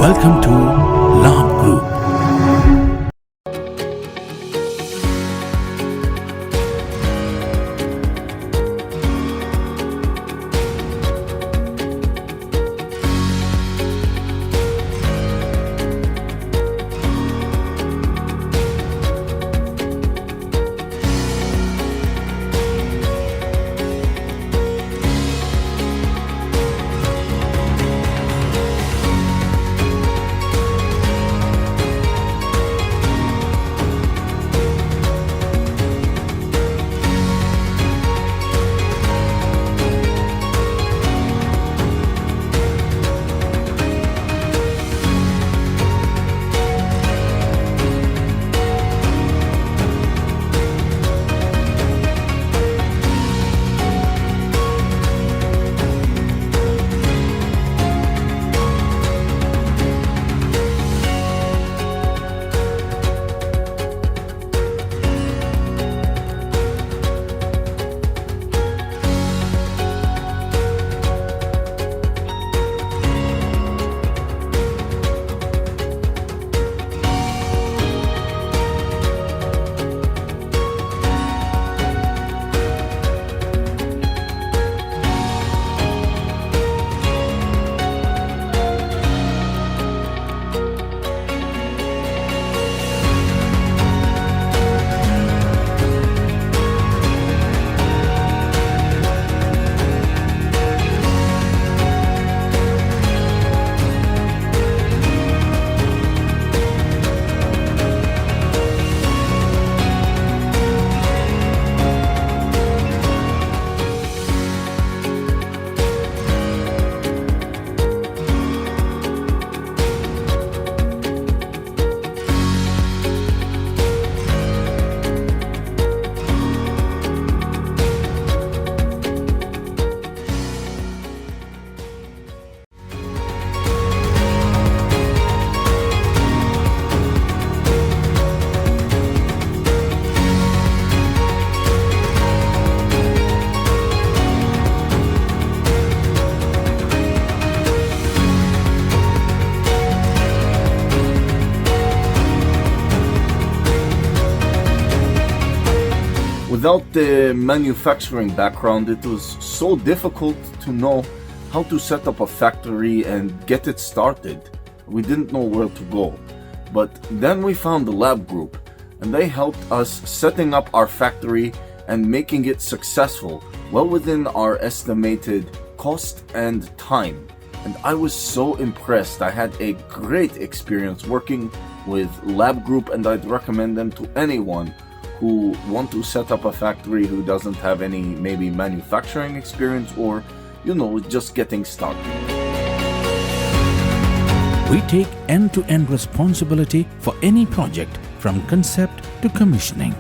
Welcome to Labh Group. Without the manufacturing background, it was so difficult to know how to set up a factory and get it started. We didn't know where to go. But then we found the Labh Group, and they helped us setting up our factory and making it successful, well within our estimated cost and time. And I was so impressed. I had a great experience working with Labh Group, and I'd recommend them to anyone who want to set up a factory who doesn't have any maybe manufacturing experience or, just getting started. We take end-to-end responsibility for any project from concept to commissioning.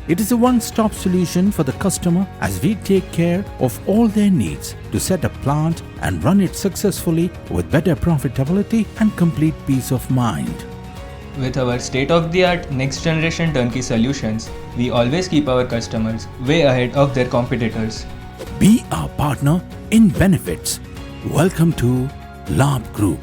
It is a one-stop solution for the customer as we take care of all their needs to set a plant and run it successfully with better profitability and complete peace of mind. With our state-of-the-art next-generation turnkey solutions, we always keep our customers way ahead of their competitors. Be our partner in benefits. Welcome to Labh Group.